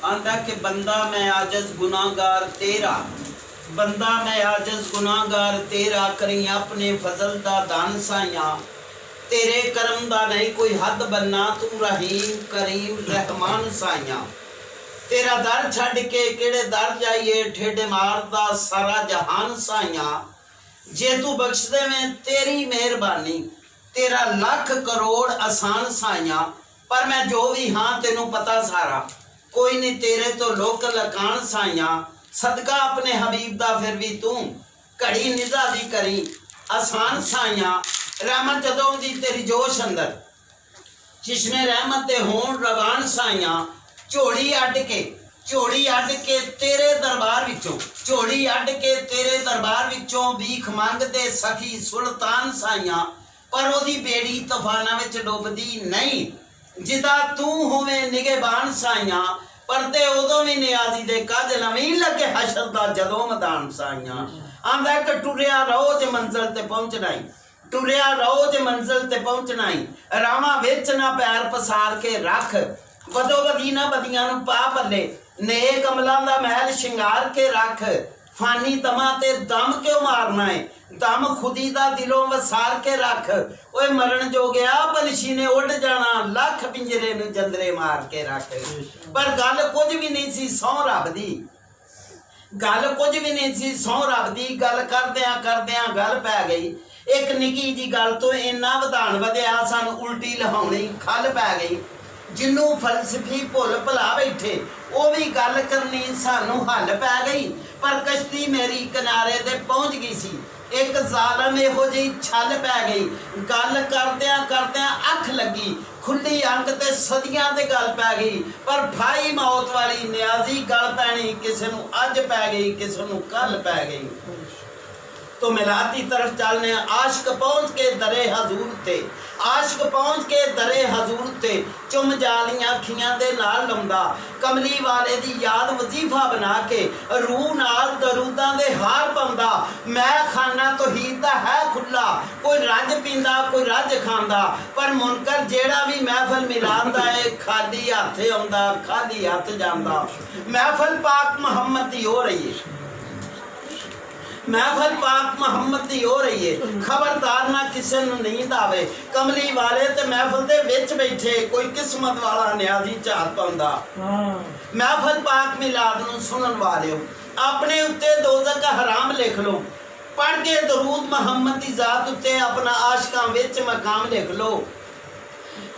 आंदा कि बंदा मैं आजज गुनाहगार तेरा, बंदा मैं आजज गुनाहगार तेरा, करी अपने फजल दा दान साइया, तेरे करम दा नहीं कोई हद बनना, तू रहीम करीम रहमान साइया। तेरा दर छड़ के केड़े दर जाइए, ठेडे मारदा सारा जहान साइया। जे तू बख्श दे में तेरी मेहरबानी, तेरा लख करोड़ आसान साइया। पर मैं जो भी हाँ तेनू पता सारा, कोई नहीं तेरे तो लोक लकान साइया। सदका अपने हबीब दा फिर भी तू घड़ी निजा दी करी आसान साइया। रहमत जदों दी तेरी जोश अंदर, जिसमें रहमत दे होण रवान साइया। झोली अड के तेरे दरबार विचों, झोली अड के तेरे दरबार विचों भीख मंगदे सखी सुल्तान साइया। पर ओदी बेड़ी तूफाना विच डुबदी नहीं, जिदा तू होवे निगहबान साइया। परते उदों भी नियाजी दे कज नवीं लगे हशर दा जदों मैदान साइया। आंदा कि टुरिया रहो जे मंजिल ते पहुंचना ही, टुरिया रहो जे मंजिल ते पहुंचना ही। रावां विच ना पैर पसार के रख, बदो बदी ना बदियां नूं पा पल्ले। नेक अमलां दा महल शिंगार के रख, फानी तमा ते दम क्यों मारना है, दम खुदी दा दिलों वसार के रख। ओए मरण जो गया पंछी ने उड़ जाना, लख पिंजरे नूं जंदरे मार के रख। पर गल कुछ भी नहीं सी सौ रब दी, गल कुछ भी नहीं सी सौ रब दी। गल करदियां गल पै गई, एक निकी जी गल तो इन्ना वधान वधिया सानू उल्टी लहाउणी खल पै गई। जिन्नू फलसफी भुल भुला बैठे वो भी गल करनी सानू हल पै गई। पर कश्ती मेरी किनारे ते पहुंच गई सी, एक जालम इहो जी छल पै गई। गल करदियां अख लगी, खुली अंग ते सदियां ते गल पै गई। पर भाई मौत वाली नियाजी गल पैनी, किसे नू अज पै गई किसे नू कल पै गई। तो मिलाद की तरफ चलने, आशिक पहुंच के दरे हजूर ते, आशिक पहुंच के दरे हजूर ते, चुम जालियां अखियां दे नाल लंदा, कमली वाले दी याद वजीफा बना के, रूह नाल दरूदां दे हार पाउंदा। मैं खाना तौहीद दा है खुला, कोई रज पींदा कोई रज खांदा। पर मुनकर जेड़ा भी महफल मिलाद दा है, खाली हथ आउंदा खाली हथ जांदा। महफल पाक मुहम्मद दी हो रही है, महफल पाक मुहम्मद दी हो रही है। खबरदार ना किसी नूं नींद आवे, कमली वाले ते महफल दे विच बैठे कोई किस्मत वाला न्याजी झाल पाउंदा। महफल पाक मिलाद नूं सुनन वालिओ, अपने उत्ते दोज़ख हराम लिख लो, पढ़ के दरूद मुहम्मद दी जात उत्ते अपना आशिकां विच मकाम लिख लो।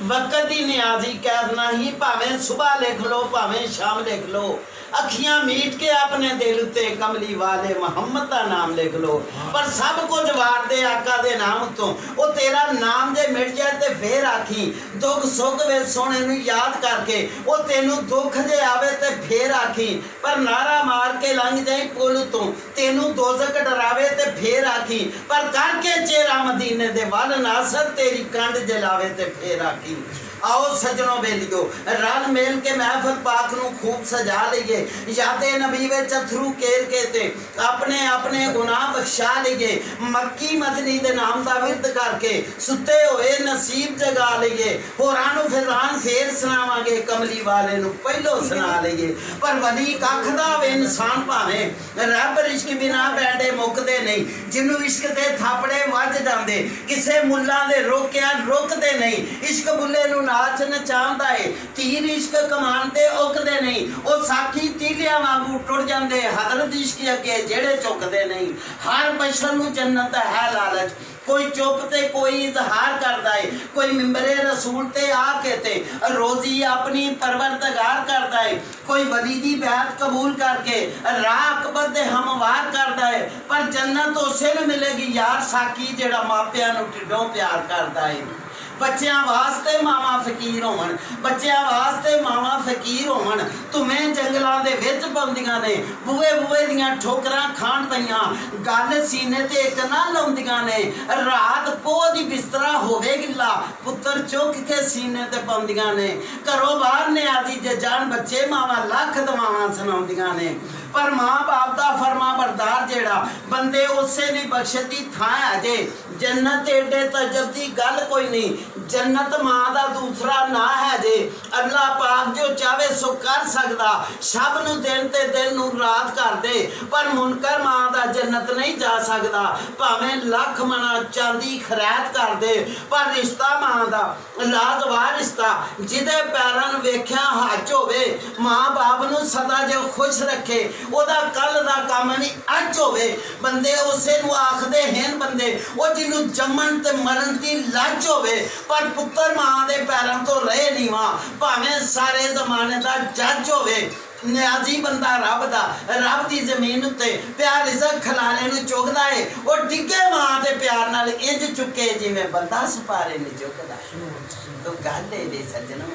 वक़्त दी न्याजी कैद नहीं, भावें सुबह लिख लो भावें शाम लिख लो। अखियां मीट के अपने दिल उत्ते कमली वाले मुहम्मद का नाम लिख लो। पर सब कुछ वार दे आका दे नाम तो, वो तेरा नाम जे मिट जाए ते फिर आखी, दुख सुख वे सोने नूं याद करके, वो तेनू दुख जे आवे ते फिर आखी। पर नारा मार के लंघ जाए पुल तो, तेनू दोज़ख डरावे ते फिर आखी। पर करके चेहरा मदीने दे वल नासर, तेरी कंड जलावे ते फिर आखी। आओ सजनों बेलियो, रल मेल के महफल पाक नूं खूब सजा लीए। यादे नबी विच अथरू केर के ते अपने अपने गुनाह बख्शा लीए। मक्की मदनी दे नाम दा विरद करके सुते होए नसीब जगा लीए। होरां नूं फिजान फेर सुनावांगे, कमली वाले नूं पहलो सुना लीए। पर वली कख दा होवे इंसान भावें, रब इश्क बिना बैठे मुकदे नहीं। जिन्नू इश्क दे थापड़े वज जांदे, किसे मुल्लां दे रोकिया रुकदे नहीं। इश्क बुले नूं नाच नचांदा है, तीर इश्क कमान ते उकदे नहीं। ओ साखी तीलिया वांगू टुट जांदे, हज़रत इश्क अगे जेड़े चुकदे नहीं। हर बशर नूं जन्नत है लालच, कोई चुप ते कोई इजहार करता है। कोई मिंबरे रसूल ते आके ते रोजी अपनी परवरदगार करता है। कोई वली दी बैत कबूल करके राह अकबर दे हमवार करता है। पर जन्नत उसे नूं मिलेगी यार साकी जेड़ा मापियां नूं ढिडों प्यार करता है। बच्चों वास्ते मावा फकीर होवन, बच्चों वास्ते मावा फकीर होवन। तुम्हें जंगलों के विच पाउंदियां ने, बूहे बूहे दियां ठोकरां खाण पईयां, गल सीने ते एक ना लाउंदियां ने। रात पोह दी बिस्तरा होवे गिला, पुत्तर चुक के सीने ते पाउंदियां ने। घरों बाहर न्याजी जे जान बच्चे, मावा लख दवावां सुणाउंदियां ने। पर माँ बाप का फरमा बरदार जेड़ा बंदे उसे नहीं बख्शत दी थां है जे जन्नत एडे तजब दी गल कोई नहीं जन्नत माँ का दूसरा ना है जे अल्लाह पाक जो चाहे सो कर सकदा सब नू दिन ते दिन नू रात कर दे पर मुनकर माँ का जन्नत नहीं जा सकदा भावें लख मना चांदी खरैत कर दे पर रिश्ता माँ का लाजवाब रिश्ता जिदे पैरां नू वेख्या हज होवे माँ बाप नू सदा जो खुश रखे ओदा कल दा काम भी अज होवे बंदे उसे नू आखदे हैं बंदे वो जिन्नू जम्मन ते मरण दी लज होवे पर पुत्तर माँ दे पैरां तो रहे नहीं मां भावें सारे जमाने दा जज होवे न्याजी बंदा रब दा रब दी जमीन उत्ते प्यार रिज़क खलाने नू चुकदा है वो डिगे मां दे प्यार नाल इंज चुके जिवें बंदा सपारे नहीं चुकदा तो गल है सज्जनों।